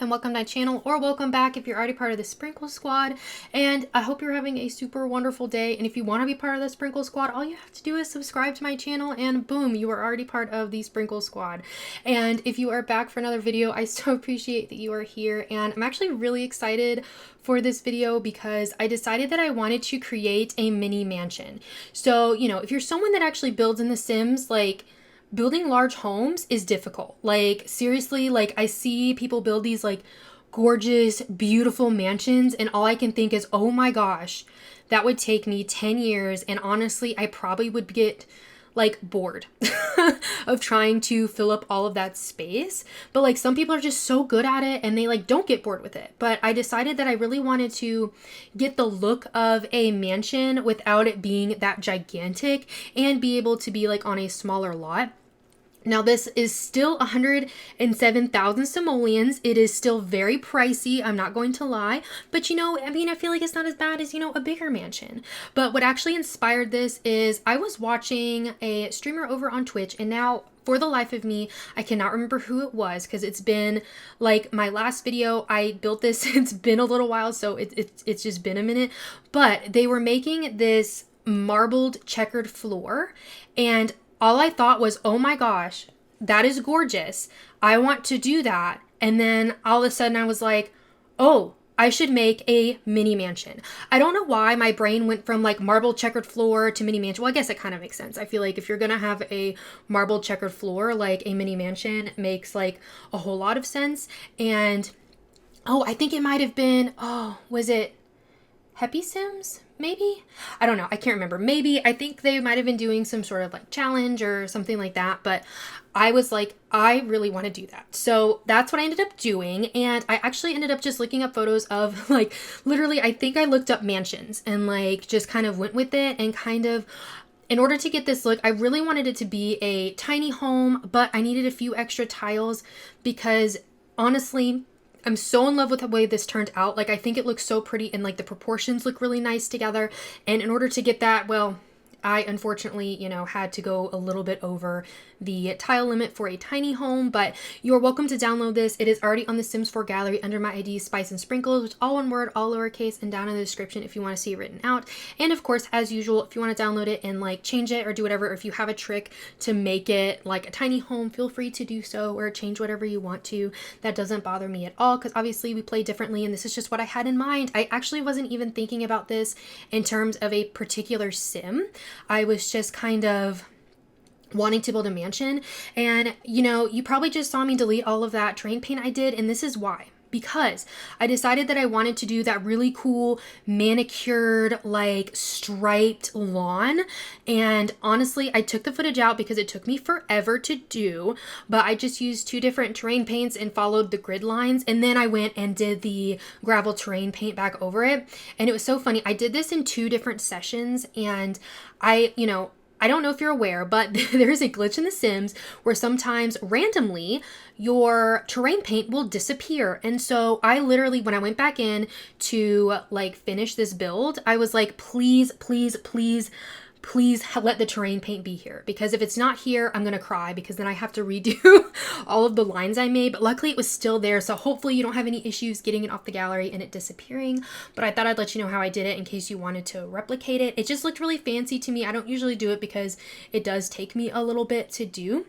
and welcome to my channel, or welcome back if you're already part of the Sprinkle Squad. And I hope you're having a super wonderful day. And if you want to be part of the Sprinkle Squad, all you have to do is subscribe to my channel and boom, you are already part of the Sprinkle Squad. And if you are back for another video, I so appreciate that you are here. And I'm actually really excited for this video because I decided that I wanted to create a mini mansion. So, if you're someone that actually builds in The Sims, like, building large homes is difficult. Like, seriously, like, I see people build these like gorgeous, beautiful mansions, and all I can think is, oh my gosh, that would take me 10 years. And honestly, I probably would get like bored of trying to fill up all of that space. But like, some people are just so good at it and they like don't get bored with it. But I decided that I really wanted to get the look of a mansion without it being that gigantic and be able to be like on a smaller lot. Now, this is still 107,000 simoleons. It is still very pricey, I'm not going to lie. But I feel like it's not as bad as, a bigger mansion. But what actually inspired this is I was watching a streamer over on Twitch, and now for the life of me, I cannot remember who it was because it's been like my last video. I built this, it's been a little while, so it's just been a minute. But they were making this marbled checkered floor, and all I thought was, oh my gosh, that is gorgeous. I want to do that. And then all of a sudden I was like, oh, I should make a mini mansion. I don't know why my brain went from like marble checkered floor to mini mansion. Well, I guess it kind of makes sense. I feel like if you're going to have a marble checkered floor, like a mini mansion makes like a whole lot of sense. And I think it might have been, was it Happy Sims? Maybe? I don't know. I can't remember. Maybe. I think they might have been doing some sort of like challenge or something like that. But I was like, I really want to do that. So that's what I ended up doing. And I actually ended up just looking up photos of like, literally, I think I looked up mansions and like just kind of went with it and kind of, in order to get this look, I really wanted it to be a tiny home, but I needed a few extra tiles because honestly, I'm so in love with the way this turned out. Like, I think it looks so pretty and like the proportions look really nice together. And in order to get that, well, I unfortunately, had to go a little bit over the tile limit for a tiny home, but you're welcome to download this. It is already on the Sims 4 gallery under my ID, spicensprinkles, which is all one word, all lowercase, and down in the description if you want to see it written out. And of course, as usual, if you want to download it and like change it or do whatever, or if you have a trick to make it like a tiny home, feel free to do so or change whatever you want to. That doesn't bother me at all because obviously we play differently and this is just what I had in mind. I actually wasn't even thinking about this in terms of a particular sim. I was just kind of wanting to build a mansion, and you probably just saw me delete all of that terrain paint I did, and this is why. Because I decided that I wanted to do that really cool manicured like striped lawn, and honestly I took the footage out because it took me forever to do, but I just used two different terrain paints and followed the grid lines, and then I went and did the gravel terrain paint back over it. And it was so funny, I did this in two different sessions, and I don't know if you're aware, but there is a glitch in The Sims where sometimes randomly your terrain paint will disappear. And so I literally, when I went back in to like finish this build, I was like, please, please, please, please let the terrain paint be here, because if it's not here, I'm gonna cry because then I have to redo all of the lines I made. But luckily it was still there, so hopefully you don't have any issues getting it off the gallery and it disappearing. But I thought I'd let you know how I did it in case you wanted to replicate it. It just looked really fancy to me. I don't usually do it because it does take me a little bit to do.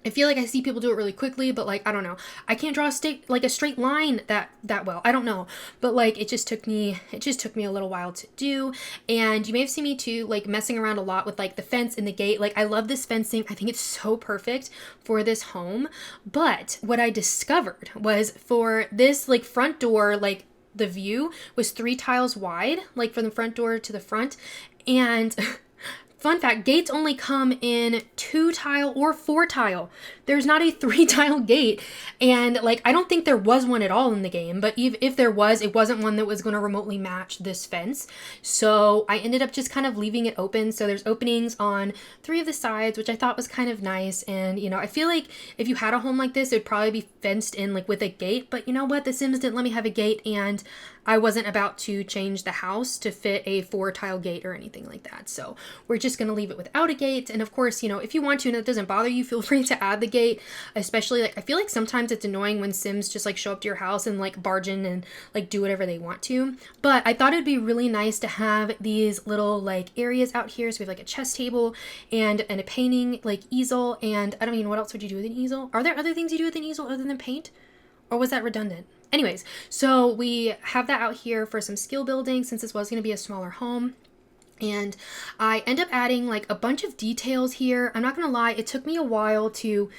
I feel like I see people do it really quickly, but like, I don't know. I can't draw a straight line that well. I don't know. But like, it just took me a little while to do. And you may have seen me too, like messing around a lot with like the fence and the gate. Like, I love this fencing. I think it's so perfect for this home. But what I discovered was for this like front door, like the view was 3 tiles wide, like from the front door to the front. And fun fact, gates only come in 2 tile or 4 tile. There's not a 3 tile gate. And like, I don't think there was one at all in the game, but if there was, it wasn't one that was going to remotely match this fence. So I ended up just kind of leaving it open. So there's openings on 3 of the sides, which I thought was kind of nice. And I feel like if you had a home like this, it would probably be fenced in like with a gate, but you know what? The Sims didn't let me have a gate, and I wasn't about to change the house to fit a 4 tile gate or anything like that. So we're just going to leave it without a gate. And of course, you know, if you want to and it doesn't bother you, feel free to add the gate. Especially like I feel like sometimes it's annoying when Sims just like show up to your house and like barge in and like do whatever they want to. But I thought it'd be really nice to have these little like areas out here. So we have like a chess table and a painting like easel. And I don't mean, what else would you do with an easel? Are there other things you do with an easel other than paint? Or was that redundant? Anyways, so we have that out here for some skill building since this was going to be a smaller home. And I end up adding like a bunch of details here. I'm not going to lie, it took me a while to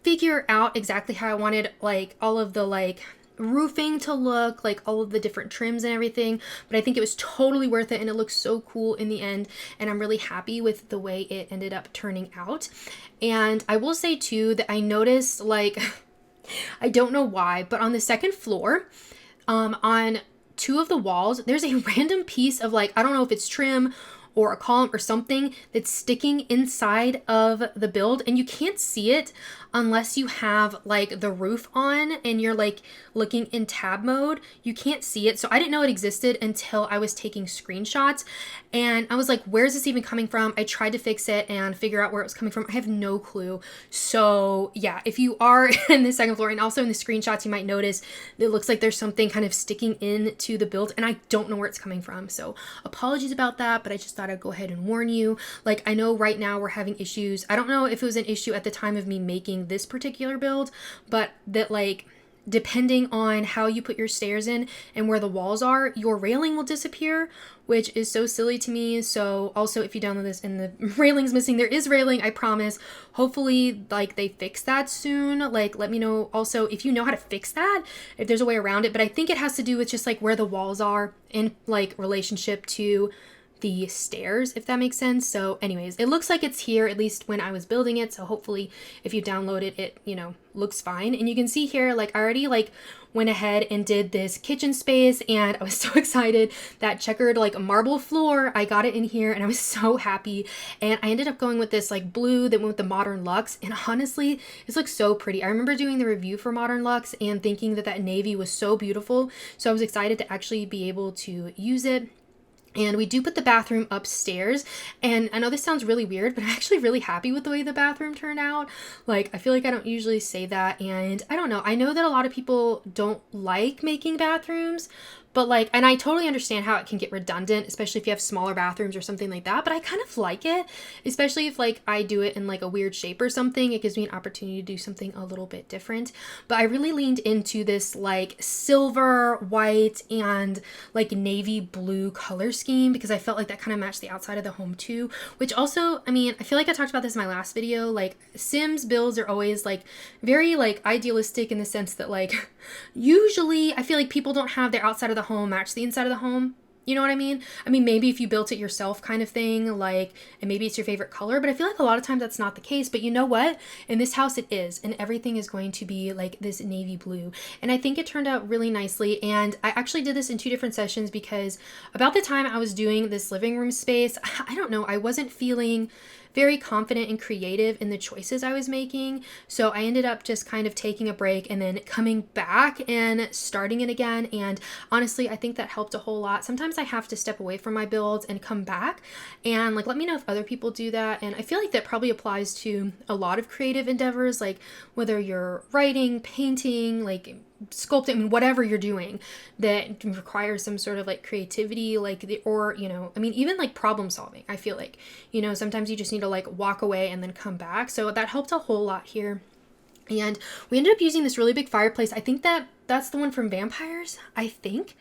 figure out exactly how I wanted like all of the like roofing to look, like all of the different trims and everything, but I think it was totally worth it and it looks so cool in the end, and I'm really happy with the way it ended up turning out. And I will say too that I noticed like I don't know why, but on the second floor, on two of the walls, there's a random piece of like, I don't know if it's trim or a column or something that's sticking inside of the build, and you can't see it unless you have like the roof on and you're like looking in tab mode. You can't see it. So I didn't know it existed until I was taking screenshots, and I was like, where's this even coming from? I tried to fix it and figure out where it was coming from. I have no clue. So yeah, if you are in the second floor and also in the screenshots, you might notice it looks like there's something kind of sticking into the build, and I don't know where it's coming from. So apologies about that, but I just thought I'd go ahead and warn you. Like, I know right now we're having issues. I don't know if it was an issue at the time of me making this particular build, but that like depending on how you put your stairs in and where the walls are, your railing will disappear, which is so silly to me. So also, if you download this and the railing's missing, there is railing, I promise. Hopefully like they fix that soon. Like, let me know also if you know how to fix that, if there's a way around it. But I think it has to do with just like where the walls are in like relationship to the stairs, if that makes sense. So anyways, it looks like it's here, at least when I was building it. So hopefully if you download it, it, you know, looks fine. And you can see here, like I already like went ahead and did this kitchen space, and I was so excited. That checkered like marble floor, I got it in here and I was so happy. And I ended up going with this like blue that went with the Modern Luxe, and honestly, this looks so pretty. I remember doing the review for Modern Luxe and thinking that that navy was so beautiful. So I was excited to actually be able to use it. And we do put the bathroom upstairs, and I know this sounds really weird, but I'm actually really happy with the way the bathroom turned out. Like, I feel like I don't usually say that, and I don't know. I know that a lot of people don't like making bathrooms, but like, and I totally understand how it can get redundant, especially if you have smaller bathrooms or something like that, but I kind of like it, especially if like I do it in like a weird shape or something. It gives me an opportunity to do something a little bit different. But I really leaned into this like silver, white, and like navy blue color scheme because I felt like that kind of matched the outside of the home too, which also, I mean, I feel like I talked about this in my last video, like Sims builds are always like very like idealistic in the sense that like usually I feel like people don't have their outside of the home match the inside of the home. You know what I mean? I mean, maybe if you built it yourself kind of thing, like, and maybe it's your favorite color, but I feel like a lot of times that's not the case. But you know what? In this house it is, and everything is going to be like this navy blue. And I think it turned out really nicely. And I actually did this in 2 different sessions because about the time I was doing this living room space, I don't know, I wasn't feeling very confident and creative in the choices I was making. So I ended up just kind of taking a break and then coming back and starting it again. And honestly, I think that helped a whole lot. Sometimes I have to step away from my builds and come back, and like, let me know if other people do that. And I feel like that probably applies to a lot of creative endeavors, like whether you're writing, painting, like sculpting, I mean, whatever you're doing that requires some sort of like creativity, like or, you know, I mean, even like problem solving, I feel like, you know, sometimes you just need to like walk away and then come back. So that helped a whole lot here. And we ended up using this really big fireplace. I think that's the one from Vampires, I think,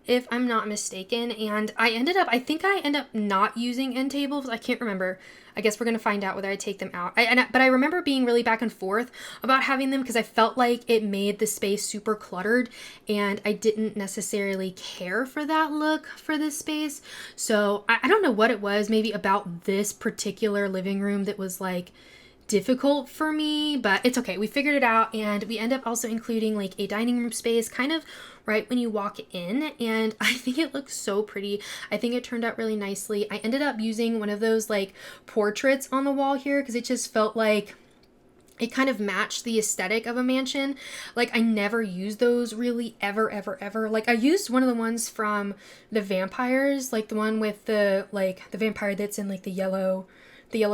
if I'm not mistaken. And I think I end up not using end tables. I can't remember. I guess we're going to find out whether I take them out. But I remember being really back and forth about having them because I felt like it made the space super cluttered, and I didn't necessarily care for that look for this space. So I don't know what it was, maybe about this particular living room that was like difficult for me, but it's okay. We figured it out, and we end up also including like a dining room space kind of right when you walk in, and I think it looks so pretty. I think it turned out really nicely. I ended up using one of those like portraits on the wall here because it just felt like it kind of matched the aesthetic of a mansion. Like I never used those really ever. Like I used one of the ones from the vampires, like the one with the vampire that's in like the yellow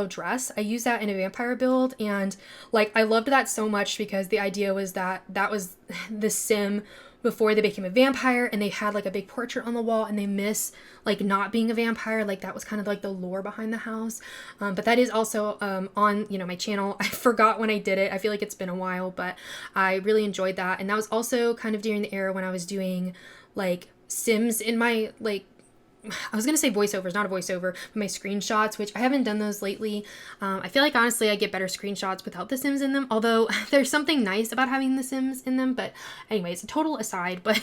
dress. I used that in a vampire build, and like I loved that so much because the idea was that that was the sim before they became a vampire, and they had like a big portrait on the wall, and they miss like not being a vampire. Like that was kind of like the lore behind the house. But that is also on, you know, my channel. I forgot when I did it. I feel like it's been a while, but I really enjoyed that. And that was also kind of during the era when I was doing like sims in my like, I was going to say voiceovers, not a voiceover, but my screenshots, which I haven't done those lately. I feel like honestly I get better screenshots without the Sims in them, although there's something nice about having the Sims in them. But anyways, a total aside, but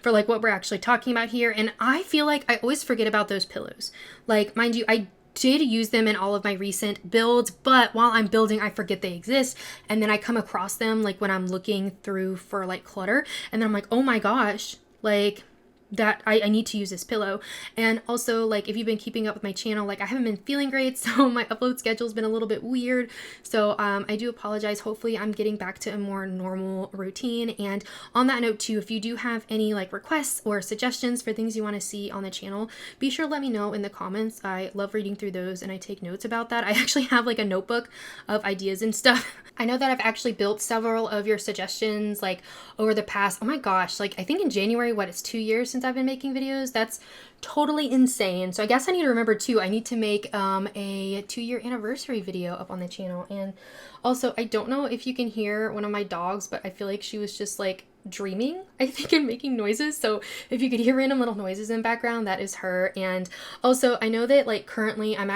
for like what we're actually talking about here. And I feel like I always forget about those pillows. Like, mind you, I did use them in all of my recent builds, but while I'm building, I forget they exist. And then I come across them like when I'm looking through for like clutter, and then I'm like, oh my gosh, like that I need to use this pillow. And also, like, if you've been keeping up with my channel, like I haven't been feeling great, so my upload schedule's been a little bit weird, so I do apologize. Hopefully I'm getting back to a more normal routine. And on that note too, if you do have any like requests or suggestions for things you want to see on the channel, be sure to let me know in the comments. I love reading through those, and I take notes about that. I actually have like a notebook of ideas and stuff. I know that I've actually built several of your suggestions like over the past, oh my gosh, like I think in January, it's 2 years since I've been making videos. That's totally insane. So I guess I need to remember too, I need to make a 2-year anniversary video up on the channel. And also, I don't know if you can hear one of my dogs, but I feel like she was just like dreaming, I think, and making noises. So if you could hear random little noises in the background, that is her. And also, I know that like currently I'm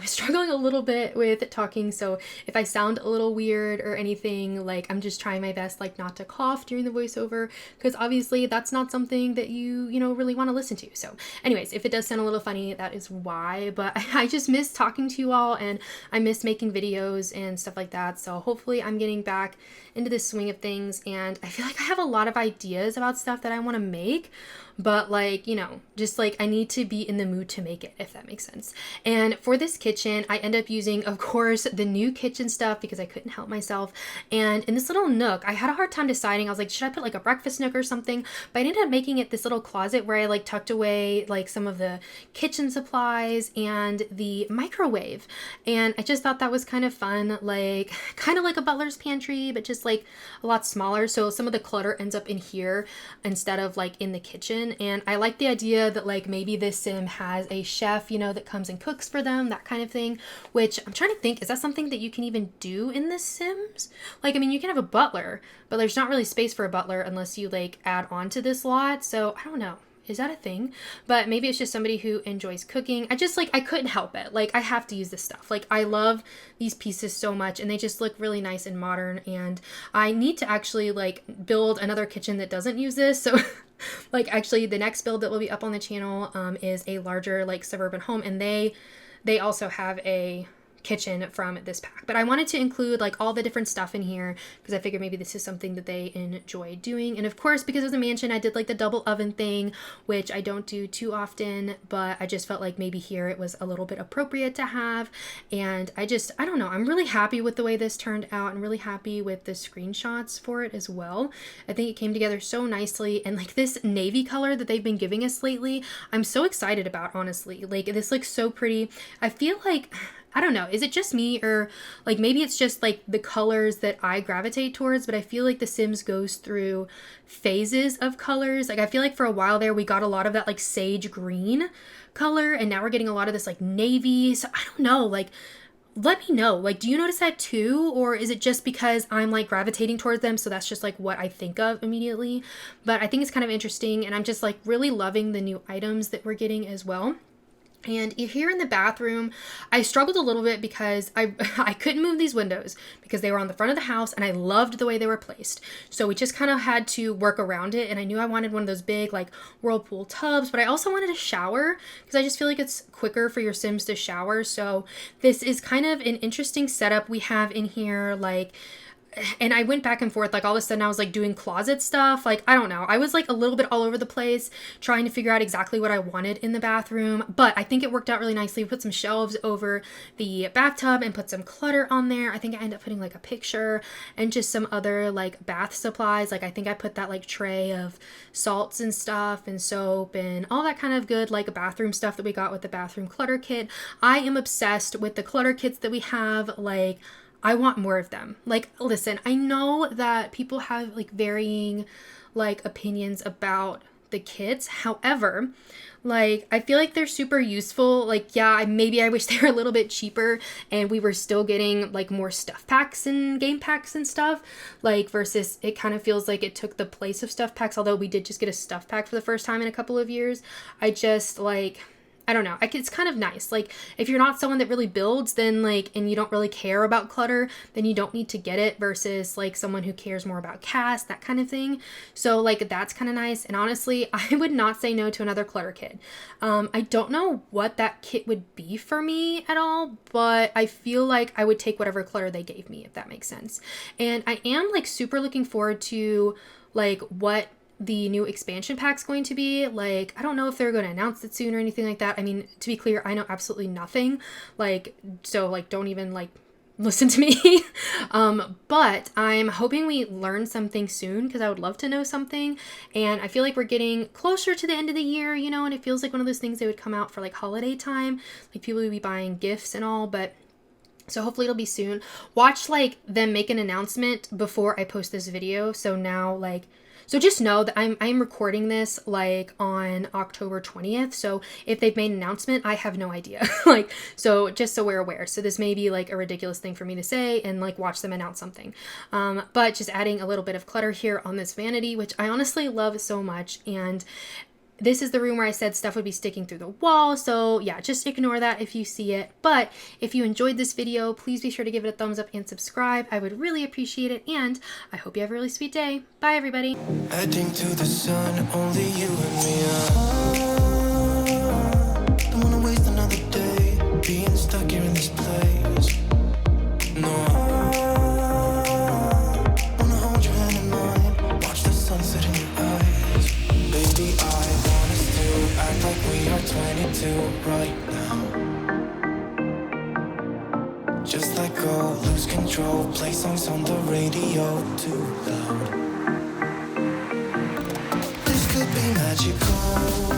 struggling a little bit with talking, so if I sound a little weird or anything, like I'm just trying my best like not to cough during the voiceover, because obviously that's not something that you know really want to listen to. So anyways, if it does sound a little funny, that is why. But I just miss talking to you all, and I miss making videos and stuff like that. So hopefully I'm getting back into the swing of things, and I feel like I have a lot of ideas about stuff that I want to make, but like, you know, just like I need to be in the mood to make it, if that makes sense. And for this kitchen, I end up using, of course, the new kitchen stuff because I couldn't help myself. And in this little nook, I had a hard time deciding. I was like, should I put like a breakfast nook or something? But I ended up making it this little closet where I like tucked away like some of the kitchen supplies and the microwave. And I just thought that was kind of fun, like kind of like a butler's pantry, but just like a lot smaller. So some of the clutter ends up in here instead of like in the kitchen. And I like the idea that like maybe this sim has a chef, you know, that comes and cooks for them, that kind of thing, which I'm trying to think, is that something that you can even do in the Sims? Like, I mean, you can have a butler, but there's not really space for a butler unless you like add on to this lot. So I don't know. Is that a thing? But maybe it's just somebody who enjoys cooking. I just like, I couldn't help it. Like, I have to use this stuff. Like, I love these pieces so much, and they just look really nice and modern. And I need to actually like build another kitchen that doesn't use this. So like actually the next build that will be up on the channel is a larger like suburban home, and they also have a kitchen from this pack. But I wanted to include like all the different stuff in here because I figured maybe this is something that they enjoy doing. And of course, because of the mansion, I did like the double oven thing, which I don't do too often, but I just felt like maybe here it was a little bit appropriate to have. And I don't know, I'm really happy with the way this turned out, and really happy with the screenshots for it as well. I think it came together so nicely, and like this navy color that they've been giving us lately, I'm so excited about, honestly. Like, this looks so pretty. I feel like, I don't know, is it just me, or like maybe it's just like the colors that I gravitate towards, but I feel like The Sims goes through phases of colors. Like, I feel like for a while there we got a lot of that like sage green color, and now we're getting a lot of this like navy. So I don't know, like, let me know, like, do you notice that too? Or is it just because I'm like gravitating towards them, so that's just like what I think of immediately? But I think it's kind of interesting, and I'm just like really loving the new items that we're getting as well. And here in the bathroom, I struggled a little bit because I couldn't move these windows because they were on the front of the house, and I loved the way they were placed. So we just kind of had to work around it. And I knew I wanted one of those big like whirlpool tubs, but I also wanted a shower because I just feel like it's quicker for your Sims to shower. So this is kind of an interesting setup we have in here. Like, and I went back and forth, like all of a sudden I was like doing closet stuff. Like, I don't know. I was like a little bit all over the place trying to figure out exactly what I wanted in the bathroom, but I think it worked out really nicely. We put some shelves over the bathtub and put some clutter on there. I think I ended up putting like a picture and just some other like bath supplies. Like I think I put that like tray of salts and stuff and soap and all that kind of good like bathroom stuff that we got with the bathroom clutter kit. I am obsessed with the clutter kits that we have. Like, I want more of them. Like, listen, I know that people have like varying like opinions about the kits. However, like, I feel like they're super useful. Like, yeah, maybe I wish they were a little bit cheaper and we were still getting like more stuff packs and game packs and stuff. Like, versus it kind of feels like it took the place of stuff packs. Although we did just get a stuff pack for the first time in a couple of years. I just like, I don't know. It's kind of nice. Like, if you're not someone that really builds, then like, and you don't really care about clutter, then you don't need to get it versus like someone who cares more about cast, that kind of thing. So like, that's kind of nice. And honestly, I would not say no to another clutter kit. I don't know what that kit would be for me at all, but I feel like I would take whatever clutter they gave me, if that makes sense. And I am like super looking forward to like what the new expansion pack's going to be. Like, I don't know if they're going to announce it soon or anything like that. I mean, to be clear, I know absolutely nothing. Like, so like, don't even like listen to me. But I'm hoping we learn something soon because I would love to know something. And I feel like we're getting closer to the end of the year, you know, and it feels like one of those things that would come out for like holiday time. Like people would be buying gifts and all, but so hopefully it'll be soon. Watch like them make an announcement before I post this video. So now like, so just know that I'm recording this like on October 20th. So if they've made an announcement, I have no idea. Like, so just so we're aware. So this may be like a ridiculous thing for me to say and like watch them announce something. But just adding a little bit of clutter here on this vanity, which I honestly love so much. And this is the room where I said stuff would be sticking through the wall. So yeah, just ignore that if you see it. But if you enjoyed this video, please be sure to give it a thumbs up and subscribe. I would really appreciate it. And I hope you have a really sweet day. Bye, everybody. Heading to the sun, only you and me. Don't wanna waste another day being stuck here in this place. No, wanna hold your hand in mine, watch the sunset in your eyes. Baby, I want us to act like we are 22 right now. Just let go, lose control, play songs on the radio too loud. This could be magical.